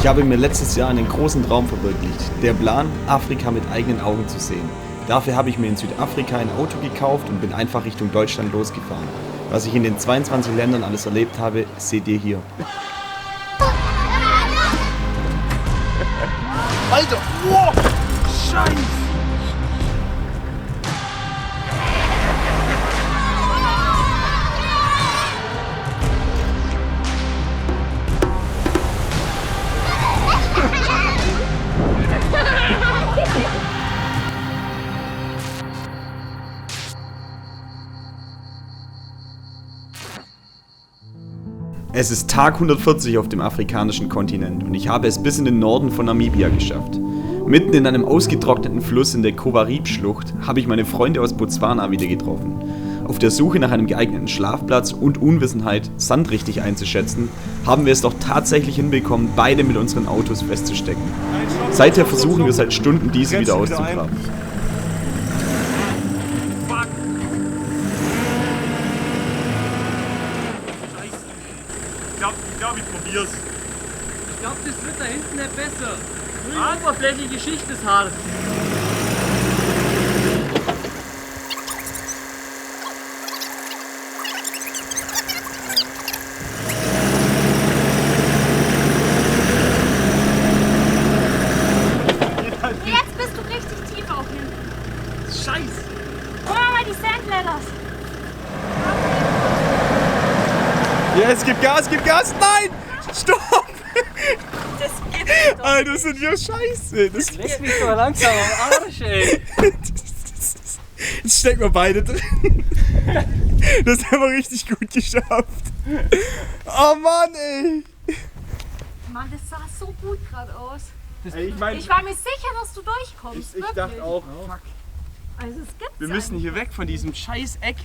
Ich habe mir letztes Jahr einen großen Traum verwirklicht. Der Plan, Afrika mit eigenen Augen zu sehen. Dafür habe ich mir in Südafrika ein Auto gekauft und bin einfach Richtung Deutschland losgefahren. Was ich in den 22 Ländern alles erlebt habe, seht ihr hier. Alter, wow, Scheiße! Es ist Tag 140 auf dem afrikanischen Kontinent und ich habe es bis in den Norden von Namibia geschafft. Mitten in einem ausgetrockneten Fluss in der Kowarib-Schlucht habe ich meine Freunde aus Botswana wieder getroffen. Auf der Suche nach einem geeigneten Schlafplatz und Unwissenheit, Sand richtig einzuschätzen, haben wir es doch tatsächlich hinbekommen, beide mit unseren Autos festzustecken. Seither versuchen wir seit Stunden, diese wieder auszugraben. Ich probier's. Ich glaube, das wird da hinten nicht besser. Nur die oberflächliche Schicht ist hart. Jetzt bist du richtig tief auch hinten. Scheiße! Guck mal die Sandladders. Yes, gib Gas! Nein! Stopp! Das geht doch. Alter, das sind ja scheiße! Das Lässt mich doch langsam am Arsch, ey. Jetzt stecken wir beide drin. Das haben wir richtig gut geschafft. Oh Mann, ey! Mann, das sah so gut gerade aus. Ey, ich meine, Ich war mir sicher, dass du durchkommst. ich wirklich. dachte auch, fuck. Also es gibt's Wir müssen hier weg von diesem scheiß Eck.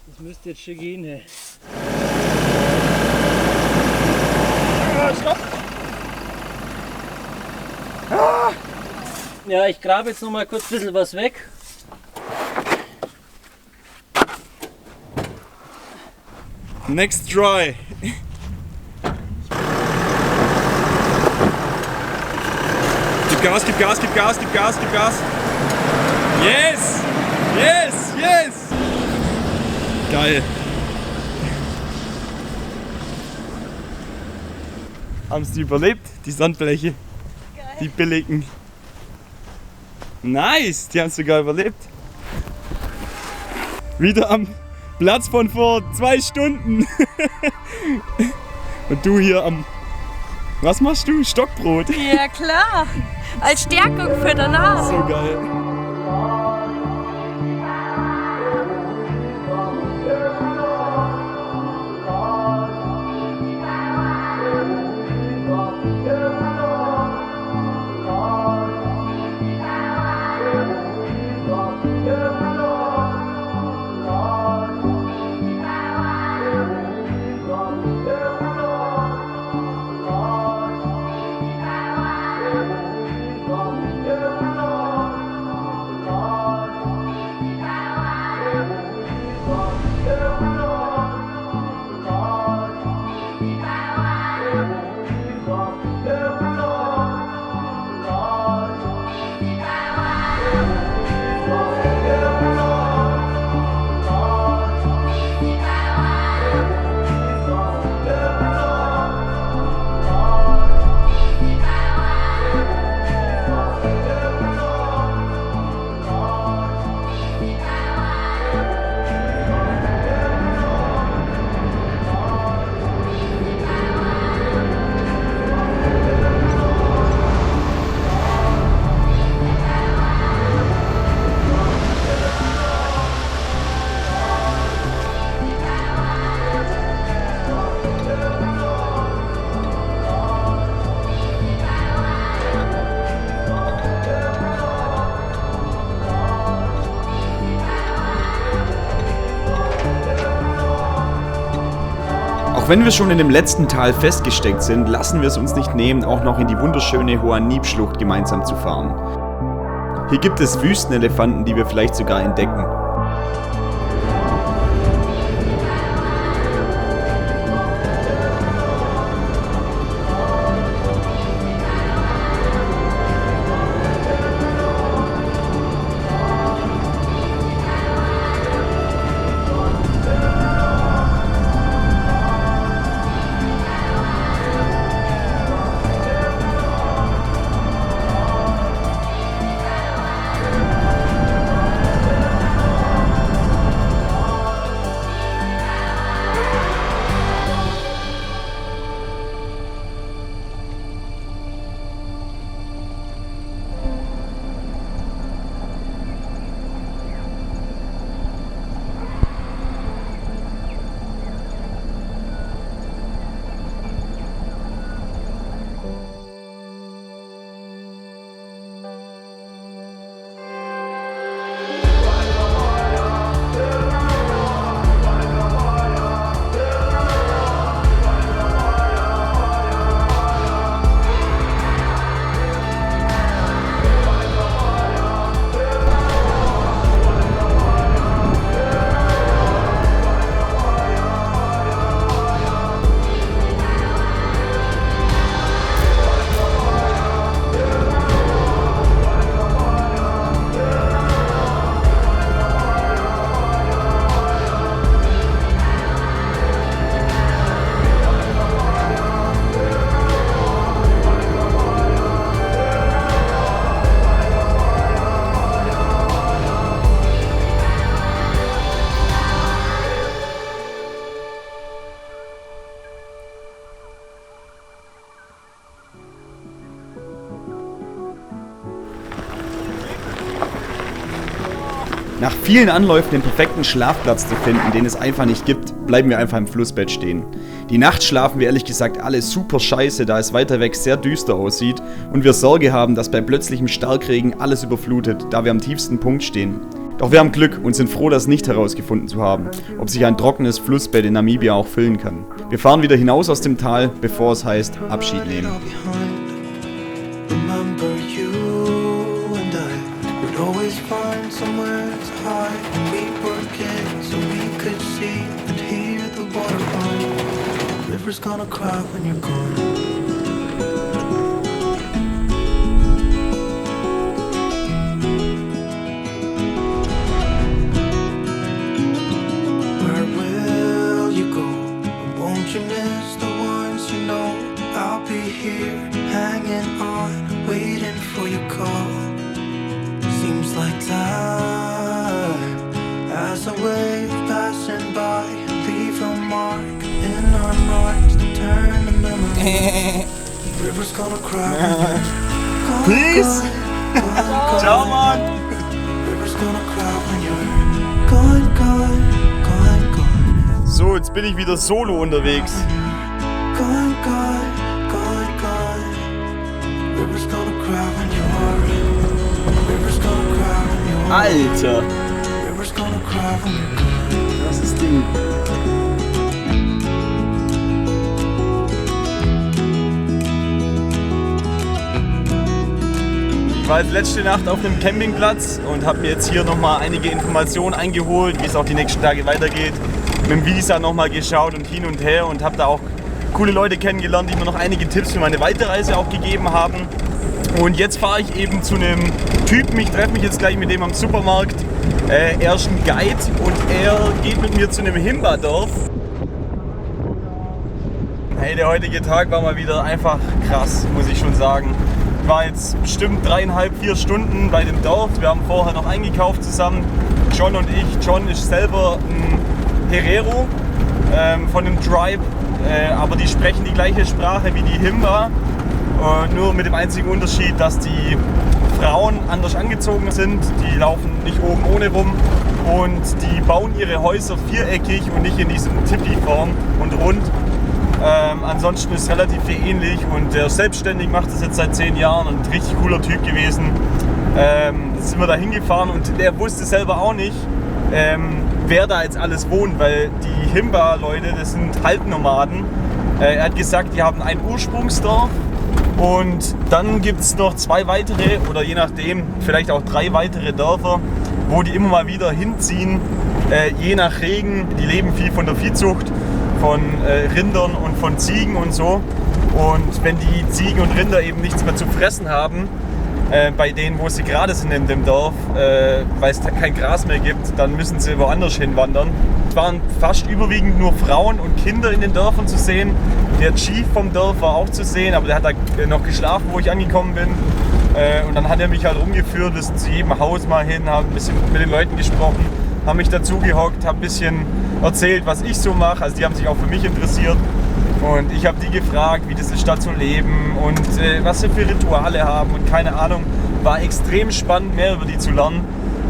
Das müsste jetzt schon gehen, ey. Stopp! Ja, ich grabe jetzt noch mal kurz ein bisschen was weg. Next try. Gib Gas! Yes! Geil. Haben sie überlebt, die Sandbleche? Geil. Die billigen. Nice, die haben es sogar überlebt. Wieder am Platz von vor 2 Stunden. Und du hier am... Was machst du? Stockbrot? Ja klar, als Stärkung für danach. So geil. Auch wenn wir schon in dem letzten Tal festgesteckt sind, lassen wir es uns nicht nehmen, auch noch in die wunderschöne Hoanib-Schlucht gemeinsam zu fahren. Hier gibt es Wüstenelefanten, die wir vielleicht sogar entdecken. Nach vielen Anläufen den perfekten Schlafplatz zu finden, den es einfach nicht gibt, bleiben wir einfach im Flussbett stehen. Die Nacht schlafen wir ehrlich gesagt alle super scheiße, da es weiter weg sehr düster aussieht und wir Sorge haben, dass bei plötzlichem Starkregen alles überflutet, da wir am tiefsten Punkt stehen. Doch wir haben Glück und sind froh, das nicht herausgefunden zu haben, ob sich ein trockenes Flussbett in Namibia auch füllen kann. Wir fahren wieder hinaus aus dem Tal, bevor es heißt Abschied nehmen. River's gonna cry when you're gone. Where will you go? Won't you miss the ones you know? I'll be here, hanging on, waiting for your call. Seems like time as a wave passing by, leave a mark in our hearts to turn to memory. River's gonna cry when you're gone. Peace! Ciao, Mann! River's gonna cry when you're gone, gone, gone, gone. So, jetzt bin ich wieder solo unterwegs. Gone, gone, gone, gone. River's gonna cry when you're. River's gonna cry when you're. Alter! River's gonna cry when you're gone. Das ist das Ding. Ich war jetzt letzte Nacht auf dem Campingplatz und habe mir jetzt hier nochmal einige Informationen eingeholt, wie es auch die nächsten Tage weitergeht. Mit dem Visa nochmal geschaut und hin und her und habe da auch coole Leute kennengelernt, die mir noch einige Tipps für meine Weiterreise auch gegeben haben. Und jetzt fahre ich eben zu einem Typen, ich treffe mich jetzt gleich mit dem am Supermarkt. Er ist ein Guide und er geht mit mir zu einem Himba-Dorf. Hey, der heutige Tag war mal wieder einfach krass, muss ich schon sagen. Ich war jetzt bestimmt 3,5, 4 Stunden bei dem Dorf. Wir haben vorher noch eingekauft zusammen, John und ich. John ist selber ein Herero von einem Tribe, aber die sprechen die gleiche Sprache wie die Himba. Nur mit dem einzigen Unterschied, dass die Frauen anders angezogen sind. Die laufen nicht oben ohne rum und die bauen ihre Häuser viereckig und nicht in diesem Tipi-Form und rund. Ansonsten ist es relativ viel ähnlich und der selbstständig macht das jetzt seit 10 Jahren und ein richtig cooler Typ gewesen. Jetzt sind wir da hingefahren und der wusste selber auch nicht, wer da jetzt alles wohnt, weil die Himba-Leute, das sind Halbnomaden. Er hat gesagt, die haben ein Ursprungsdorf und dann gibt es noch 2 weitere oder je nachdem vielleicht auch 3 weitere Dörfer, wo die immer mal wieder hinziehen, je nach Regen. Die leben viel von der Viehzucht, von Rindern und von Ziegen und so. Und wenn die Ziegen und Rinder eben nichts mehr zu fressen haben, bei denen, wo sie gerade sind in dem Dorf, weil es kein Gras mehr gibt, dann müssen sie woanders hinwandern. Es waren fast überwiegend nur Frauen und Kinder in den Dörfern zu sehen. Der Chief vom Dorf war auch zu sehen, aber der hat da noch geschlafen, wo ich angekommen bin. Und dann hat er mich halt rumgeführt, wir sind zu jedem Haus mal hin, haben ein bisschen mit den Leuten gesprochen, haben mich dazu gehockt, haben ein bisschen erzählt, was ich so mache. Also die haben sich auch für mich interessiert. Und ich habe die gefragt, wie das ist, da zu leben und was sie für Rituale haben und keine Ahnung. War extrem spannend, mehr über die zu lernen.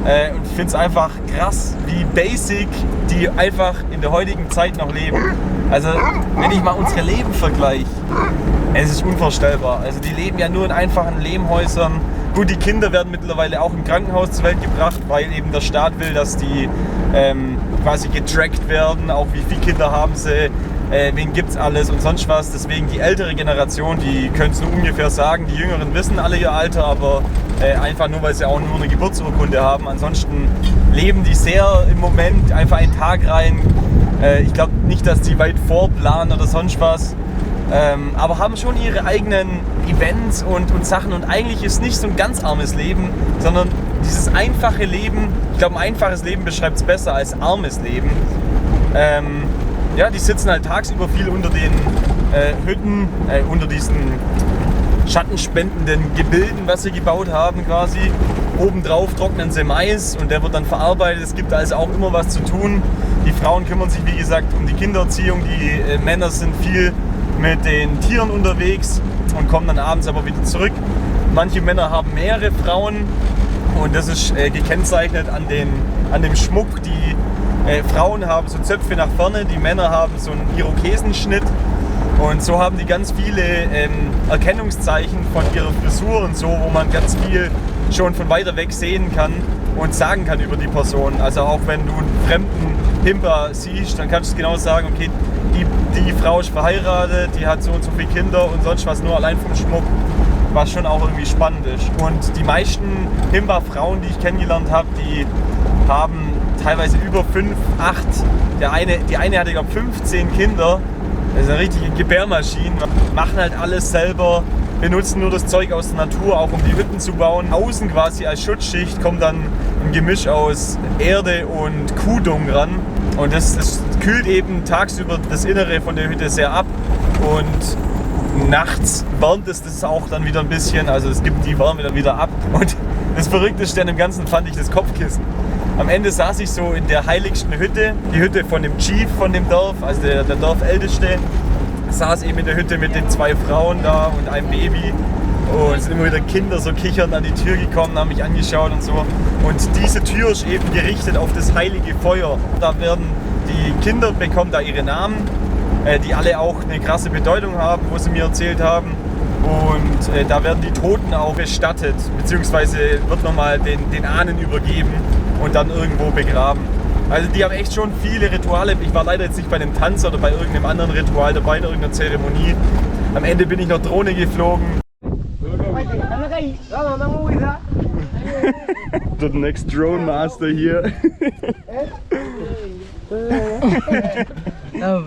Und ich finde es einfach krass, wie basic die einfach in der heutigen Zeit noch leben. Also wenn ich mal unsere Leben vergleiche, es ist unvorstellbar. Also die leben ja nur in einfachen Lehmhäusern. Gut, die Kinder werden mittlerweile auch im Krankenhaus zur Welt gebracht, weil eben der Staat will, dass die quasi getrackt werden, auch wie viele Kinder haben sie, wen gibt's alles und sonst was. Deswegen die ältere Generation, die können es nur ungefähr sagen, die Jüngeren wissen alle ihr Alter, aber einfach nur, weil sie auch nur eine Geburtsurkunde haben. Ansonsten leben die sehr im Moment einfach einen Tag rein. Ich glaube nicht, dass die weit vorplanen oder sonst was. Aber haben schon ihre eigenen Events und Sachen und eigentlich ist nicht so ein ganz armes Leben, sondern dieses einfache Leben, ich glaube ein einfaches Leben beschreibt es besser als armes Leben. Ja, die sitzen halt tagsüber viel unter den Hütten, unter diesen schattenspendenden Gebilden, was sie gebaut haben quasi. Obendrauf trocknen sie Mais und der wird dann verarbeitet. Es gibt also auch immer was zu tun. Die Frauen kümmern sich wie gesagt um die Kindererziehung, die Männer sind viel mit den Tieren unterwegs und kommen dann abends aber wieder zurück. Manche Männer haben mehrere Frauen Und das ist gekennzeichnet an dem Schmuck. Die Frauen haben so Zöpfe nach vorne, die Männer haben so einen Irokesenschnitt. Und so haben die ganz viele Erkennungszeichen von ihrer Frisur und so, wo man ganz viel schon von weiter weg sehen kann und sagen kann über die Person. Also auch wenn du einen fremden Himba siehst, dann kannst du genau sagen, okay, die Frau ist verheiratet, die hat so und so viele Kinder und sonst was, nur allein vom Schmuck, was schon auch irgendwie spannend ist. Und die meisten Himba-Frauen, die ich kennengelernt habe, die haben teilweise über 5, 8, die eine hatte, glaube ich, 15 Kinder. Das ist eine richtige Gebärmaschine. Machen halt alles selber, benutzen nur das Zeug aus der Natur, auch um die Hütten zu bauen. Außen quasi als Schutzschicht kommt dann ein Gemisch aus Erde und Kuhdung ran. Und das kühlt eben tagsüber das Innere von der Hütte sehr ab. Und nachts wärmt es das auch dann wieder ein bisschen. Also es gibt die Wärme dann wieder ab. Und das Verrückteste an dem Ganzen fand ich das Kopfkissen. Am Ende saß ich so in der heiligsten Hütte, die Hütte von dem Chief von dem Dorf, also der Dorfälteste, saß eben in der Hütte mit den 2 Frauen da und einem Baby. Und es sind immer wieder Kinder so kichernd an die Tür gekommen, haben mich angeschaut und so. Und diese Tür ist eben gerichtet auf das heilige Feuer. Da werden die Kinder bekommen da ihre Namen, die alle auch eine krasse Bedeutung haben, wo sie mir erzählt haben. Und da werden die Toten auch bestattet, beziehungsweise wird nochmal den Ahnen übergeben und dann irgendwo begraben. Also die haben echt schon viele Rituale. Ich war leider jetzt nicht bei dem Tanz oder bei irgendeinem anderen Ritual dabei, in irgendeiner Zeremonie. Am Ende bin ich noch Drohne geflogen. The next drone master here. No,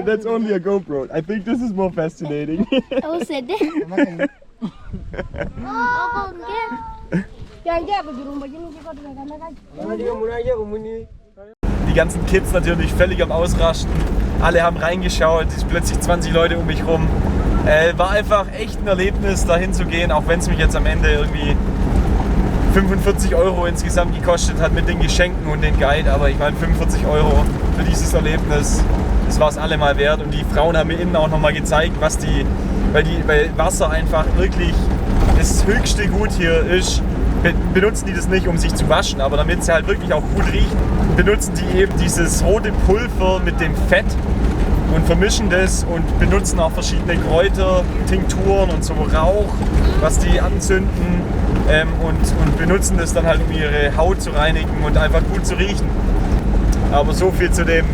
that's only a GoPro. I think this is more fascinating. Die ganzen Kids natürlich völlig am Ausrasten. Alle haben reingeschaut, es sind plötzlich 20 Leute um mich rum. War einfach echt ein Erlebnis, da hinzugehen, auch wenn es mich jetzt am Ende irgendwie 45 € insgesamt gekostet hat mit den Geschenken und den Guide. Aber ich meine, 45 € für dieses Erlebnis, das war es allemal wert. Und die Frauen haben mir innen auch nochmal gezeigt, weil Wasser einfach wirklich das höchste Gut hier ist, benutzen die das nicht, um sich zu waschen, aber damit sie halt wirklich auch gut riechen, benutzen die eben dieses rote Pulver mit dem Fett und vermischen das und benutzen auch verschiedene Kräuter, Tinkturen und so Rauch, was die anzünden und benutzen das dann halt, um ihre Haut zu reinigen und einfach gut zu riechen. Aber so viel zu dem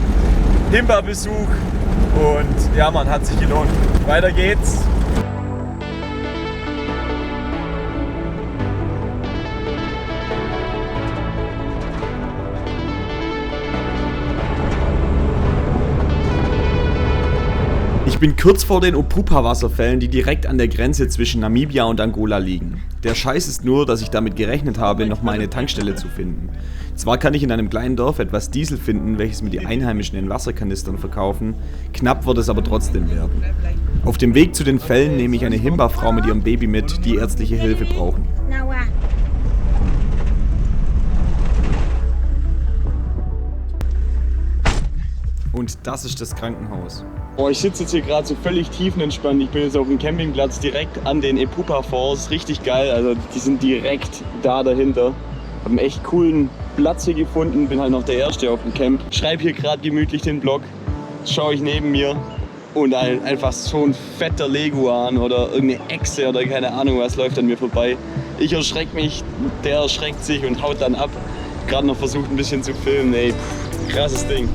Himba-Besuch und ja, man, hat sich gelohnt. Weiter geht's. Ich bin kurz vor den Opupa-Wasserfällen, die direkt an der Grenze zwischen Namibia und Angola liegen. Der Scheiß ist nur, dass ich damit gerechnet habe, noch mal eine Tankstelle zu finden. Zwar kann ich in einem kleinen Dorf etwas Diesel finden, welches mir die Einheimischen in Wasserkanistern verkaufen, knapp wird es aber trotzdem werden. Auf dem Weg zu den Fällen nehme ich eine Himba-Frau mit ihrem Baby mit, die ärztliche Hilfe brauchen. Und das ist das Krankenhaus. Oh, ich sitze jetzt hier gerade so völlig tiefenentspannt. Ich bin jetzt auf dem Campingplatz direkt an den Epupa Falls. Richtig geil, also die sind direkt da dahinter. Hab einen echt coolen Platz hier gefunden, bin halt noch der Erste auf dem Camp. Schreibe hier gerade gemütlich den Blog, schaue ich neben mir und einfach so ein fetter Leguan oder irgendeine Echse oder keine Ahnung was läuft an mir vorbei. Ich erschrecke mich, der erschreckt sich und haut dann ab. Gerade noch versucht ein bisschen zu filmen, ey, krasses Ding.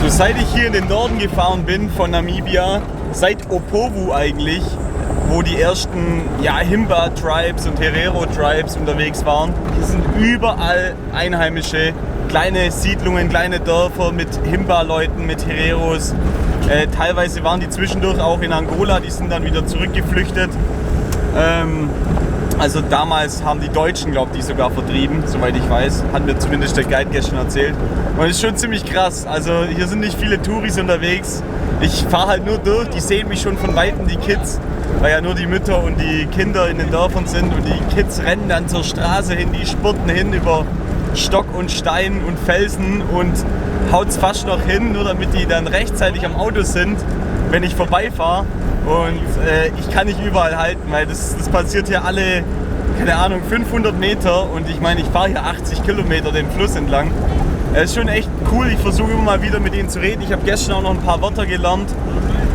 So, seit ich hier in den Norden gefahren bin von Namibia, seit Opovu eigentlich, wo die ersten Himba-Tribes und Herero-Tribes unterwegs waren, hier sind überall Einheimische, kleine Siedlungen, kleine Dörfer mit Himba-Leuten, mit Hereros. Teilweise waren die zwischendurch auch in Angola, die sind dann wieder zurückgeflüchtet. Also damals haben die Deutschen, glaube ich, die sogar vertrieben, soweit ich weiß. Hat mir zumindest der Guide gestern erzählt. Und es ist schon ziemlich krass. Also hier sind nicht viele Touris unterwegs. Ich fahre halt nur durch, die sehen mich schon von Weitem, die Kids. Weil ja nur die Mütter und die Kinder in den Dörfern sind. Und die Kids rennen dann zur Straße hin, die spurten hin über Stock und Stein und Felsen und haut's fast noch hin, nur damit die dann rechtzeitig am Auto sind, wenn ich vorbeifahre. Und ich kann nicht überall halten, weil das passiert hier alle, keine Ahnung, 500 Meter und ich meine, ich fahre hier 80 Kilometer den Fluss entlang. Es ist schon echt cool, ich versuche immer mal wieder mit ihnen zu reden. Ich habe gestern auch noch ein paar Wörter gelernt.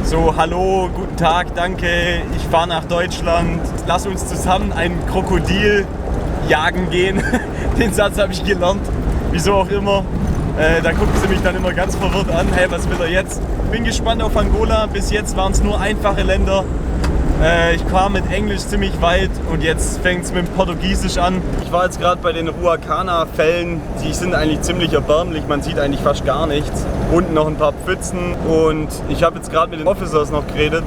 So, hallo, guten Tag, danke, ich fahre nach Deutschland, lass uns zusammen ein Krokodil jagen gehen. Den Satz habe ich gelernt, wieso auch immer. Da gucken sie mich dann immer ganz verwirrt an, hey, was will er jetzt? Bin gespannt auf Angola, bis jetzt waren es nur einfache Länder. Ich kam mit Englisch ziemlich weit und jetzt fängt es mit dem Portugiesisch an. Ich war jetzt gerade bei den Ruacana-Fällen, die sind eigentlich ziemlich erbärmlich, man sieht eigentlich fast gar nichts. Unten noch ein paar Pfützen und ich habe jetzt gerade mit den Officers noch geredet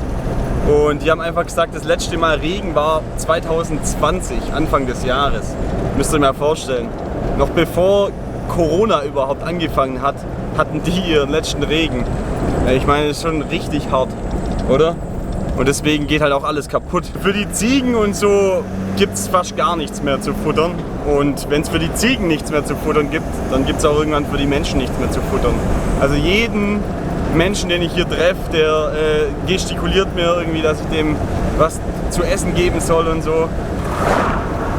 und die haben einfach gesagt, das letzte Mal Regen war 2020, Anfang des Jahres. Müsst ihr euch mal vorstellen. Noch bevor Corona überhaupt angefangen hat, hatten die ihren letzten Regen. Ich meine, das ist schon richtig hart, oder? Und deswegen geht halt auch alles kaputt. Für die Ziegen und so gibt es fast gar nichts mehr zu futtern. Und wenn es für die Ziegen nichts mehr zu futtern gibt, dann gibt es auch irgendwann für die Menschen nichts mehr zu futtern. Also jeden Menschen, den ich hier treffe, der gestikuliert mir irgendwie, dass ich dem was zu essen geben soll und so.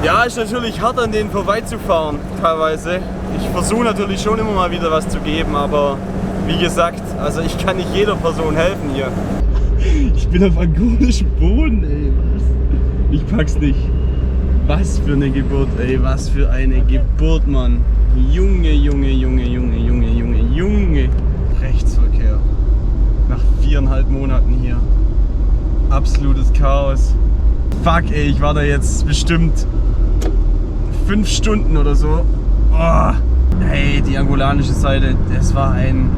Ja, ist natürlich hart, an denen vorbeizufahren, teilweise. Ich versuche natürlich schon immer mal wieder was zu geben, aber wie gesagt, also ich kann nicht jeder Person helfen hier. Ich bin auf angolischem Boden, ey, was? Ich pack's nicht. Was für eine Geburt, ey, was für eine Geburt, Mann. Junge, Junge, Junge, Junge, Junge, Junge, Junge. Rechtsverkehr. Nach 4,5 Monaten hier. Absolutes Chaos. Fuck, ey, ich war da jetzt bestimmt 5 Stunden oder so. Oh. Hey, die angolanische Seite, das war ein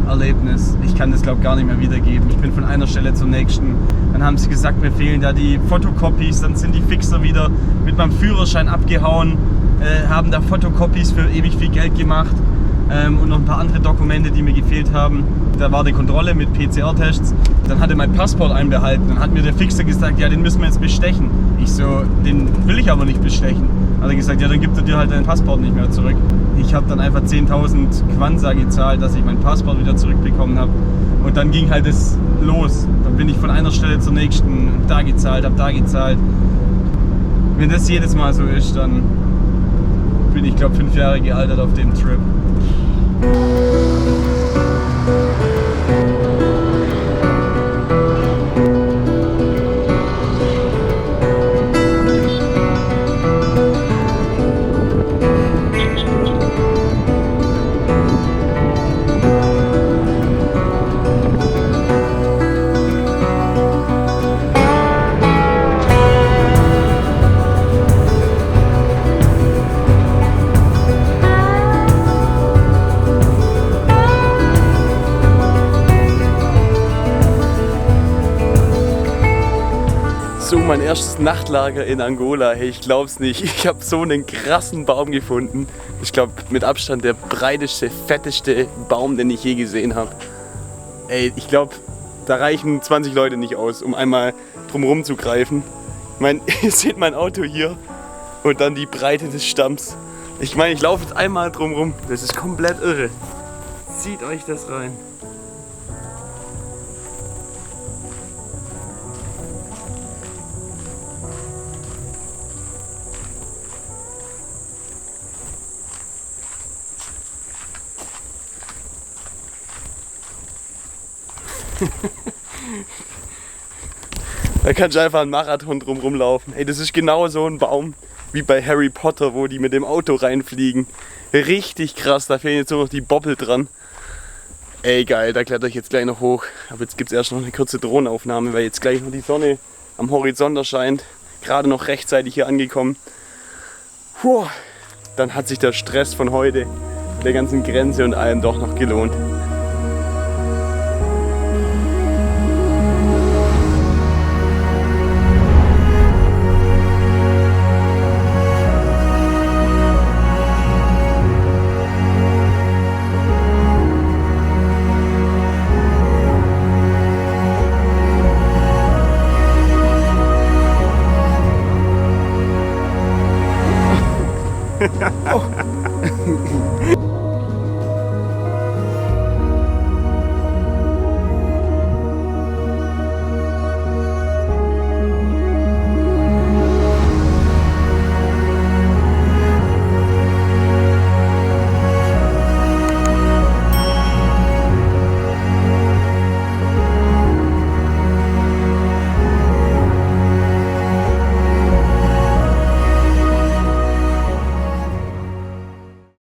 Erlebnis. Ich kann das, glaube ich, gar nicht mehr wiedergeben. Ich bin von einer Stelle zur nächsten. Dann haben sie gesagt, mir fehlen da die Fotocopies. Dann sind die Fixer wieder mit meinem Führerschein abgehauen, haben da Fotocopies für ewig viel Geld gemacht und noch ein paar andere Dokumente, die mir gefehlt haben. Da war die Kontrolle mit PCR-Tests. Dann hatte mein Passport einbehalten. Dann hat mir der Fixer gesagt, ja, den müssen wir jetzt bestechen. Ich so, den will ich aber nicht bestechen. Dann hat er gesagt, ja, dann gibt er dir halt dein Passport nicht mehr zurück. Ich habe dann einfach 10.000 Kwanza gezahlt, dass ich mein Passport wieder zurückbekommen habe. Und dann ging halt es los. Dann bin ich von einer Stelle zur nächsten, da gezahlt, habe da gezahlt. Wenn das jedes Mal so ist, dann bin ich, glaube 5 Jahre gealtert auf dem Trip. So, mein erstes Nachtlager in Angola. Hey, ich glaub's nicht. Ich habe so einen krassen Baum gefunden. Ich glaube, mit Abstand der breiteste, fetteste Baum, den ich je gesehen habe. Ey, ich glaube, da reichen 20 Leute nicht aus, um einmal drumherum zu greifen. Ich meine, ihr seht mein Auto hier und dann die Breite des Stamms. Ich meine, ich laufe jetzt einmal drumherum. Das ist komplett irre. Zieht euch das rein. Da kannst du einfach einen Marathon drum rumlaufen. Ey, das ist genau so ein Baum wie bei Harry Potter, wo die mit dem Auto reinfliegen. Richtig krass, da fehlen jetzt nur noch die Boppel dran. Ey geil, da kletter ich jetzt gleich noch hoch. Aber jetzt gibt es erst noch eine kurze Drohnenaufnahme, weil jetzt gleich noch die Sonne am Horizont erscheint. Gerade noch rechtzeitig hier angekommen. Puh, dann hat sich der Stress von heute, der ganzen Grenze und allem doch noch gelohnt.